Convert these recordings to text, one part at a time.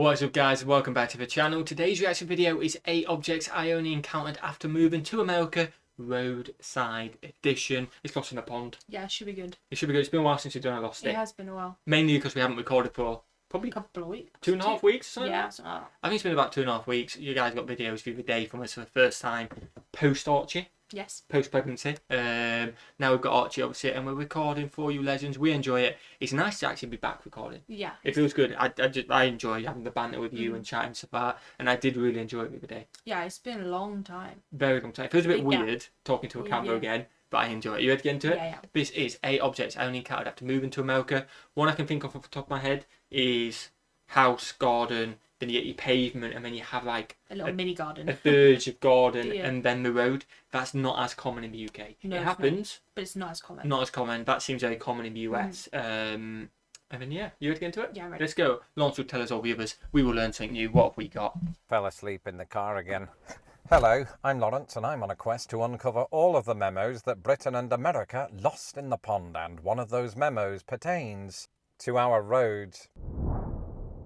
What's up guys, welcome back to the channel. Today's reaction video is 8 objects I only encountered after moving to America, roadside edition. It's Lost in a Pond. Yeah, it should be good. It should be good. It's been a while since we've done a Lost It. It has been a while. Mainly because we haven't recorded for probably A couple of weeks. 2.5 weeks or something? Yeah, something like that. I think it's been about 2.5 weeks. You guys got videos the other day from us for the first time post-Archie. Yes. Post-pregnancy. Now we've got Archie obviously and we're recording for you legends. We enjoy it. It's nice to actually be back recording. Yeah. It feels good. I enjoy having the banter with you and chatting stuff like that, and I did really enjoy it the other day. Yeah, it's been a long time. Very long time. It feels a bit weird talking to a camera again, but I enjoy it. You ready to get into it? Yeah. This is 8 objects I only encountered after moving to America. One I can think of off the top of my head is house, garden, then you get your pavement, and then you have like A little mini garden. a verge of garden, Yeah. and then the road. That's not as common in the UK. No, it happens, but it's not as common. not as common. That seems very common in the US. And then yeah, you ready to get into it? Yeah, I'm ready. Let's go. Lawrence will tell us all the others. We will learn something new. What have we got? Fell asleep in the car again. Hello, I'm Lawrence and I'm on a quest to uncover all of the memos that Britain and America lost in the pond, and one of those memos pertains to our roads.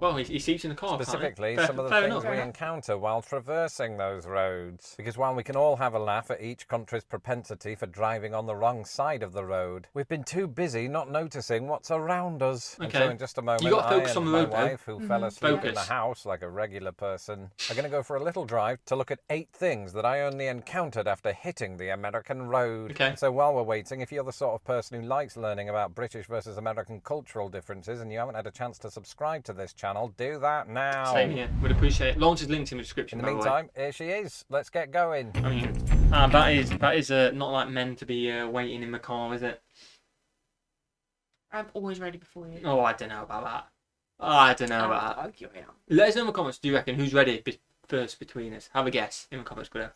Well, he sleeps in the car. Specifically, Fair, some of the fair things enough. we encounter while traversing those roads. Because while we can all have a laugh at each country's propensity for driving on the wrong side of the road, we've been too busy not noticing what's around us. Okay. And so in just a moment, You gotta I focus on and the my road, though. wife, who fell asleep in the Focus. house like a regular person, are going to go for a little drive to look at 8 things that I only encountered after hitting the American road. Okay. So while we're waiting, if you're the sort of person who likes learning about British versus American cultural differences and you haven't had a chance to subscribe to this channel, do that now. Same here. Would appreciate it. Lawrence's link's in the description. In the meantime, here she is. Let's get going. I mean, that is not like meant to be waiting in the car, is it? I'm always ready before you. Oh, I don't know about that. I don't know about that. Argue it out. Let us know in the comments. Do you reckon who's ready first between us? Have a guess in the comments below.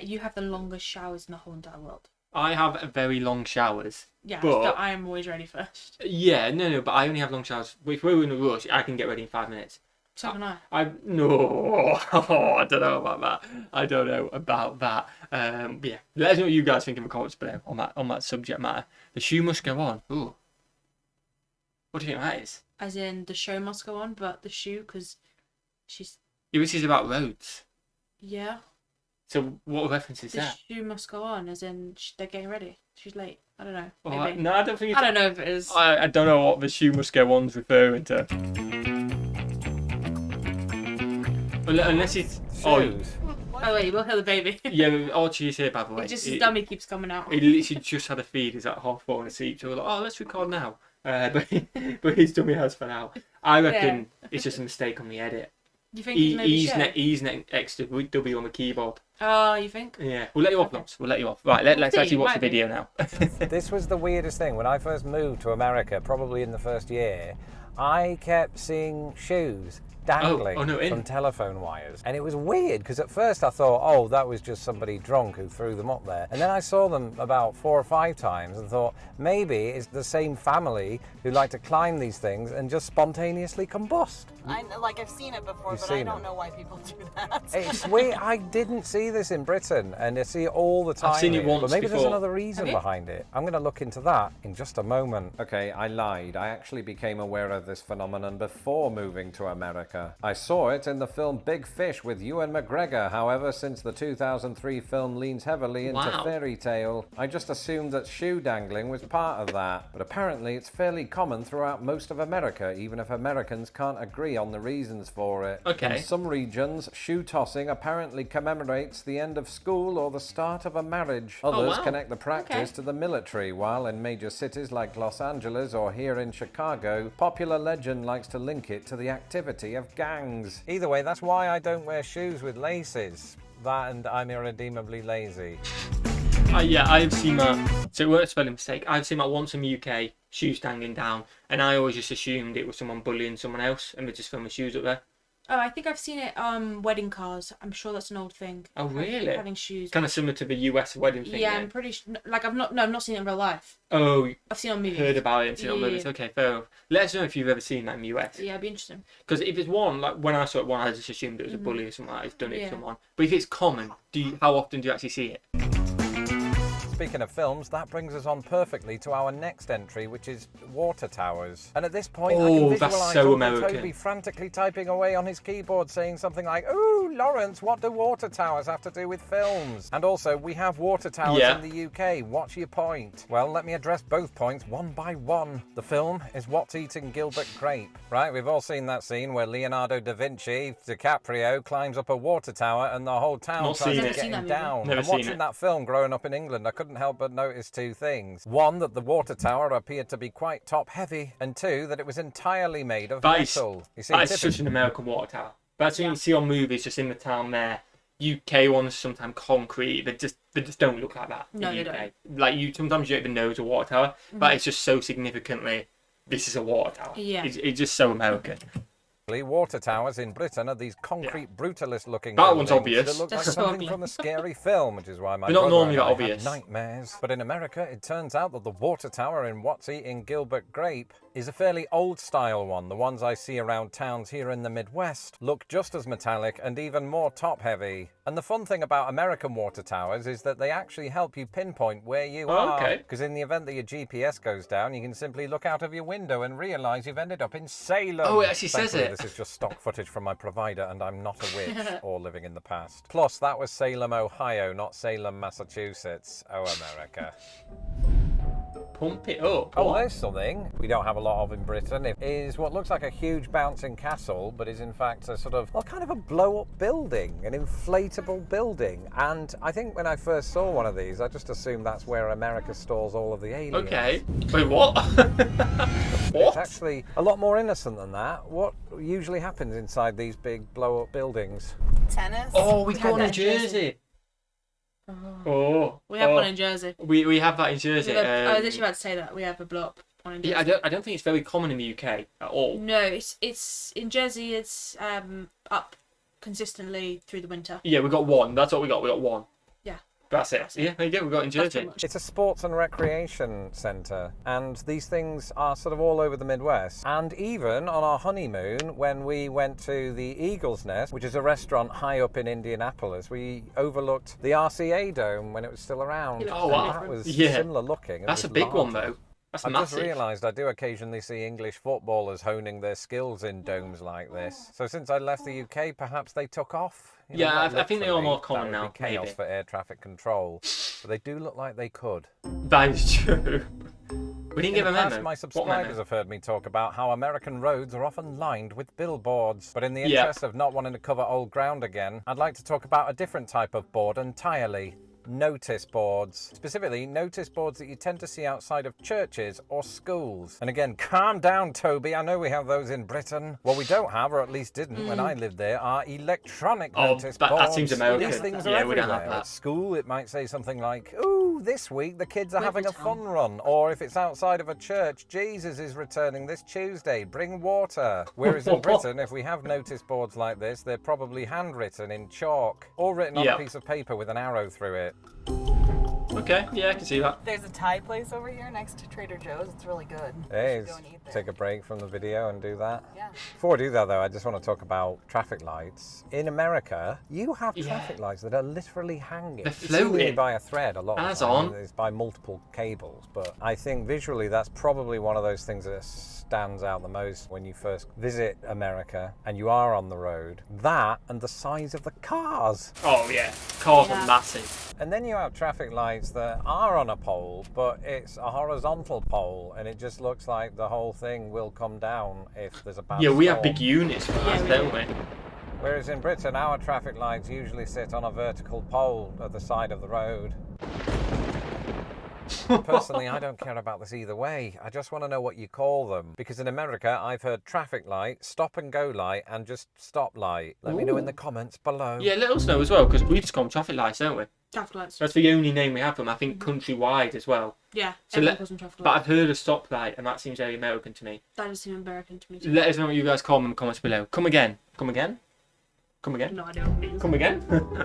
You have the longest showers in the whole entire world. I have very long showers. Yeah, But- so I am always ready first. Yeah, no, but I only have long showers. If we're in a rush, I can get ready in 5 minutes. So can I. No, I don't know about that. I don't know about that. But yeah, let us know what you guys think in the comments below on that subject matter. The shoe must go on. Ooh, what do you think that is? As in, the show must go on, but the shoe, because she's... Yeah, this is about roads. Yeah. So what reference is The that? shoe must go on, as in, they're getting ready. She's late. I don't know. Oh, Maybe. no, I don't think it's... I don't know if it is. I don't know what the shoe must go on's referring to. Unless it's... Shoes. Oh, wait, we'll hear the baby. Yeah, Archie is here, by the way. It just, his dummy keeps coming out. He literally just had a feed. He's like half falling asleep. So we're like, oh, let's record now. But his dummy has for now. I reckon it's just a mistake on the edit. You think it's maybe show? E's next to W on the keyboard. Oh, you think? Yeah, we'll let you off, Lance. We'll let you off. Right, let's see, actually watch the might be. video now. This was the weirdest thing. When I first moved to America, probably in the first year, I kept seeing shoes dangling from telephone wires. And it was weird because at first I thought, oh, that was just somebody drunk who threw them up there. And then I saw them about 4 or 5 times and thought, maybe it's the same family who like to climb these things and just spontaneously combust. I've seen it before, You've but seen I don't them. know why people do that. It's weird. I didn't see this in Britain, and I see it all the time. I've seen it here. once But maybe there's before. another reason Have you? behind it. I'm going to look into that in just a moment. Okay, I lied. I actually became aware of this phenomenon before moving to America. I saw it in the film Big Fish with Ewan McGregor. However, since the 2003 film leans heavily into fairy tale, I just assumed that shoe dangling was part of that. But apparently it's fairly common throughout most of America, even if Americans can't agree on the reasons for it. Okay. In some regions, shoe tossing apparently commemorates the end of school or the start of a marriage. Others wow. connect the practice to the military, while in major cities like Los Angeles or here in Chicago, popular legend likes to link it to the activity of gangs. Either way, that's why I don't wear shoes with laces. That and I'm irredeemably lazy. Yeah, I've seen that. So it weren't a spelling mistake. I've seen that once in the UK, shoes dangling down, and I always just assumed it was someone bullying someone else, and they're just filming shoes up there. Oh, I think I've seen it on wedding cars. I'm sure that's an old thing. Oh, really? Having shoes. Kind of similar to the US wedding thing. Yeah, I'm pretty sure. Like, I've not seen it in real life. Oh, I've seen it on movies. heard about it and seen it on Yeah. movies. Okay, fair enough. Let us know if you've ever seen that in the US. Yeah, it'd be interesting. Because if it's one, like when I saw it one, I just assumed it was a bully or something like that. It's done it to Yeah. someone. But if it's common, how often do you actually see it? speaking of films, that brings us on perfectly to our next entry, which is water towers. And at this point, I Oh, can that's visualise so Uncle American. Toby frantically typing away on his keyboard, saying something like, "Ooh, Lawrence, what do water towers have to do with films?" And also, we have water towers Yeah. in the UK. What's your point? Well, let me address both points one by one. The film is What's Eating Gilbert Grape. Right, we've all seen that scene where Leonardo da Vinci, DiCaprio, climbs up a water tower and the whole town Not tries seen to it. get Seen that him movie. down. Never And seen watching it. that film growing up in England, I couldn't help but notice two things. One, that the water tower appeared to be quite top-heavy, and two, that it was entirely made of That is- metal. You see, That is typically- such an American water tower. That's what you see on movies just in the town there. UK ones sometimes concrete. They just don't look like that. No, in they UK. don't. Like sometimes you don't even know it's a water tower, but it's just so significantly. This is a water tower. Yeah. It's just so American. Water towers in Britain are these concrete, brutalist-looking That one's buildings obvious. that look like That's something obvious. from a scary film, which is why my They're not brother normally and that I obvious. have nightmares. But in America, it turns out that the water tower in What's Eating Gilbert Grape is a fairly old-style one. The ones I see around towns here in the Midwest look just as metallic and even more top-heavy. And the fun thing about American water towers is that they actually help you pinpoint where you are. okay. Because in the event that your GPS goes down, you can simply look out of your window and realise you've ended up in Salem. Oh, it actually says Thankfully, it. This is just stock footage from my provider, and I'm not a witch or living in the past. Plus, that was Salem, Ohio, not Salem, Massachusetts. Oh, America. Pump it up. Oh, What? there's something we don't have a lot of in Britain. It is what looks like a huge bouncing castle, but is in fact a sort of, well, kind of a blow-up building, an inflatable building. And I think when I first saw one of these, I just assumed that's where America stores all of the aliens. Okay. Wait, what? It's What? actually a lot more innocent than that. What usually happens inside these big blow-up buildings? Tennis. Oh, we got one in Jersey. Jersey. Oh. We have oh. one in Jersey. We have that in Jersey. I was literally about to say that we have a blow up one in Jersey. Yeah, I don't think it's very common in the UK at all. No, it's in Jersey. It's up consistently through the winter. Yeah, we got one. That's what we got. We got one. Yeah. That's it. Yeah, there you go. We got it in That's Jersey. pretty much. It's a sports and recreation centre, and these things are sort of all over the Midwest. And even on our honeymoon, when we went to the Eagle's Nest, which is a restaurant high up in Indianapolis, we overlooked the RCA Dome when it was still around. It looks Oh, wow. That was Yeah. similar looking. It That's was a big one larger. though. That's I've just massive. realised I do occasionally see English footballers honing their skills in domes like this. So since I left the UK, perhaps they took off. You know, Yeah, not I think they are literally. more common That would now, be chaos maybe. for air traffic control, but they do look like they could. That is true. We didn't give In a the past, memo. my What subscribers memo? have heard me talk about how American roads are often lined with billboards. But in the Yeah. interest of not wanting to cover old ground again, I'd like to talk about a different type of board entirely. Notice boards. Specifically, notice boards that you tend to see outside of churches or schools. And again, calm down, Toby. I know we have those in Britain. What we don't have, or at least didn't when I lived there, are electronic Oh, notice that boards. seems American. These things are Yeah, we don't everywhere. have that. At school, it might say something like, "Ooh, this week the kids are having a Town. fun run." Or if it's outside of a church, "Jesus is returning this Tuesday, bring water." Whereas in Britain, if we have notice boards like this, they're probably handwritten in chalk or written on Yeah. a piece of paper with an arrow through it. Okay, yeah, I can see that. There's a Thai place over here next to Trader Joe's. It's really good. Hey, You should go and eat there. take a break from the video and do that. Yeah. Before I do that, though, I just want to talk about traffic lights. In America, you have Yeah. traffic lights that are literally hanging. They're It's seemingly floating. by a thread a lot of As the time. on. It's by multiple cables. But I think visually that's probably one of those things that stands out the most when you first visit America and you are on the road. That and the size of the cars. Oh yeah, cars Yeah. are massive. And then you have traffic lights that are on a pole, but it's a horizontal pole, and it just looks like the whole thing will come down if there's a bad Yeah, we have storm. big units for that, we don't do. we? Whereas in Britain, our traffic lights usually sit on a vertical pole at the side of the road. Personally, I don't care about this either way. I just want to know what you call them. Because in America, I've heard traffic light, stop and go light, and just stop light. Let me know in the comments below. Yeah, let us know as well, because we just call them traffic lights, don't we? Traffic lights. That's the only name we have them, I think, countrywide as well. Yeah, So everyone let- calls them traffic But I've lights. heard a stoplight, and that seems very American to me. That does seem American to me too. Let us know what you guys call them in the comments below. Come again. Come again? Come again? No idea what it is. Come again?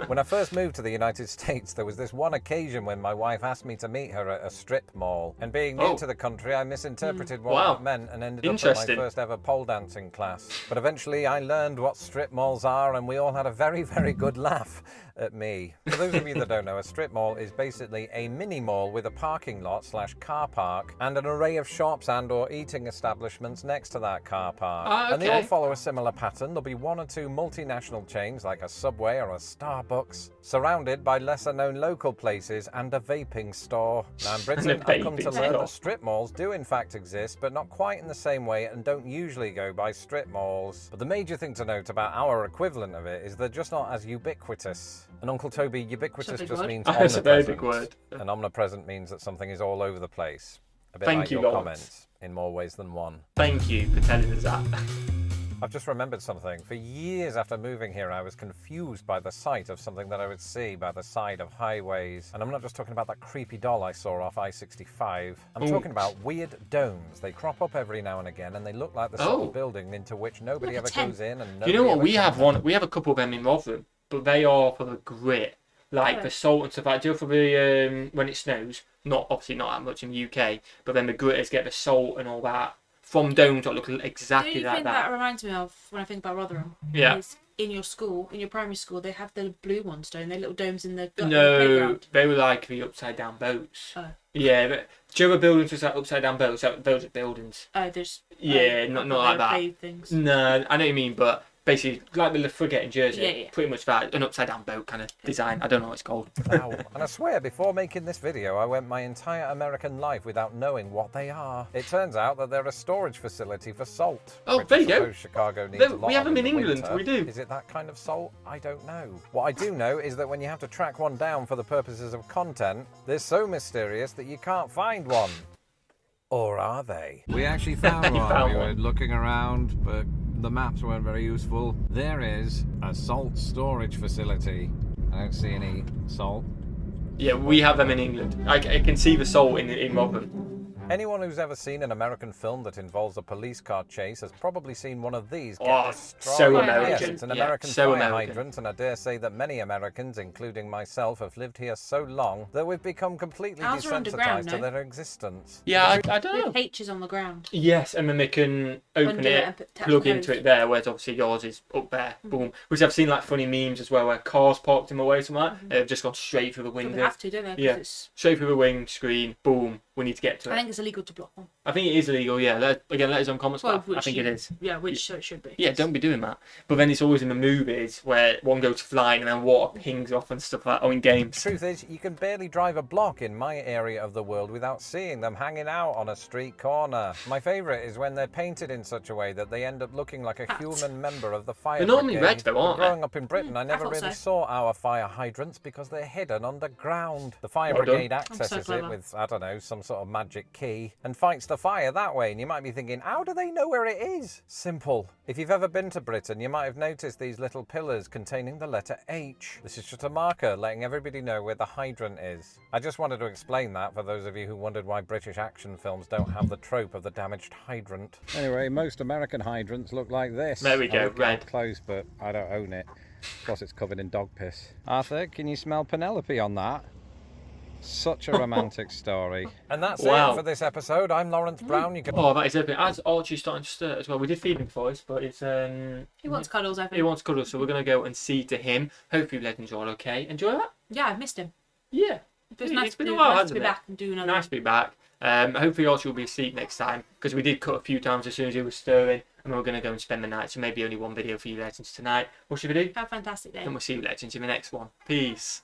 When I first moved to the United States, there was this one occasion when my wife asked me to meet her at a strip mall. And being new to the country, I misinterpreted what Wow. that meant and ended up at my Interesting. first ever pole dancing class. But eventually I learned what strip malls are, and we all had a very, very good laugh at me. For those of you that don't know, a strip mall is basically a mini mall with a parking lot / car park and an array of shops and or eating establishments next to that car park. Ah, And they all okay. follow a similar pattern. There'll be one or two multinational chains like a Subway or a Starbucks, surrounded by lesser known local places and a vaping store. Now in Britain, And a I've come to vaping learn store. that strip malls do in fact exist, but not quite in the same way and don't usually go by strip malls. But the major thing to note about our equivalent of it is they're just not as ubiquitous. And Uncle Toby, ubiquitous It's a big just word. means That's a very omnipresent. big word. And omnipresent means that something is all over the place. A bit Thank like you, your Lawrence. comments, in more ways than one. Thank you for telling us that. I've just remembered something. For years after moving here, I was confused by the sight of something that I would see by the side of highways. And I'm not just talking about that creepy doll I saw off I-65. I'm Ooh. talking about weird domes. They crop up every now and again, and they look like the sort Oh. of building into which nobody Like a ever tent. goes in. And Do you know nobody what? ever We have comes one. out. We have a couple of them in Rotherham, but they are for the grit. Like Oh. the salt and stuff like, do you know, for the when it snows, not obviously not that much in the UK, but then the gritters get the salt and all that from domes that look The exactly only like thing that. that reminds me of when I think about Rotherham Yeah. is in your school, in your primary school, they have the blue ones, don't they? Little domes in the in the No, playground. they were like the upside down boats. Oh. Yeah, but do you know the buildings was like upside down boats? Those are buildings. Oh, there's. Yeah, I not thought like they that. were paved things. No, I know what you mean, but basically like the frigate in Jersey, Yeah. pretty much that, an upside down boat kind of design. I don't know what it's called. Ow. And I swear, before making this video, I went my entire American life without knowing what they are. It turns out that they're a storage facility for salt. Oh, which there I you go. suppose Chicago needs There- a lot we have of them in the England, winter. we do. Is it that kind of salt? I don't know. What I do know is that when you have to track one down for the purposes of content, they're so mysterious that you can't find one. Or are they? We actually found You one. found We one. were looking around, but the maps weren't very useful. There is a salt storage facility. I don't see any salt. Yeah, we have them in England. I can see the salt in Rotherham. Anyone who's ever seen an American film that involves a police car chase has probably seen one of these get Oh, destroyed. so Fire American. Yes, hydrant. it's an Yeah, American so fire American. hydrant, and I dare say that many Americans, including myself, have lived here so long that we've become completely Ours are underground, desensitized to no? their existence. Yeah, I don't know. With H's on the ground. Yes, and then they can open Undo it it, and tap plug the into hose. it there, whereas obviously yours is up there, boom. Which I've seen like funny memes as well, where cars parked in the way, something like that, they've just gone straight through the Well, they window. have to, don't they? 'Cause Yeah. it's, Straight through the windscreen, boom, we need to get to I it. think it's illegal to block them. I think it is illegal, yeah. Again, let us know in comments, but I which think you- it is. Yeah, which so it should be. Yeah, don't be doing that. But then it's always in the movies where one goes flying and then water pings off and stuff like that, or in games. Truth is, you can barely drive a block in my area of the world without seeing them hanging out on a street corner. My favourite is when they're painted in such a way that they end up looking like a Hats. human member of the fire They're normally brigade. red though, aren't But they? growing up in Britain, I never thought really so. saw our fire hydrants because they're hidden underground. The fire Well done. brigade accesses it clever. with, I don't know, some sort of magic key and fights the fire that way. And you might be thinking, how do they know where it is? Simple. If you've ever been to Britain, you might have noticed these little pillars containing the letter H. This is just a marker letting everybody know where the hydrant is. I just wanted to explain that for those of you who wondered why British action films don't have the trope of the damaged hydrant. Anyway, most American hydrants look like this. There we go, I look red. close, but I don't own it. Plus, it's covered in dog piss. Arthur, can you smell Penelope on that? Such a romantic story. And that's Wow. it for this episode. I'm Lawrence Brown. You can Oh, that is epic. As Archie's starting to stir as well. We did feed him for us, but it's He wants cuddles, I think. he wants cuddles, so we're gonna go and see to him. Hopefully, legends are all okay. Enjoy that. Yeah, I've missed him. Yeah, It was It's nice, been to, a while, nice to hasn't be it? back and do another nice to be back. Hopefully, Archie will be asleep next time because we did cut a few times as soon as he was stirring, and we're gonna go and spend the night. So maybe only one video for you legends tonight. What should we do? Have a fantastic day. And we'll see you legends in the next one. Peace.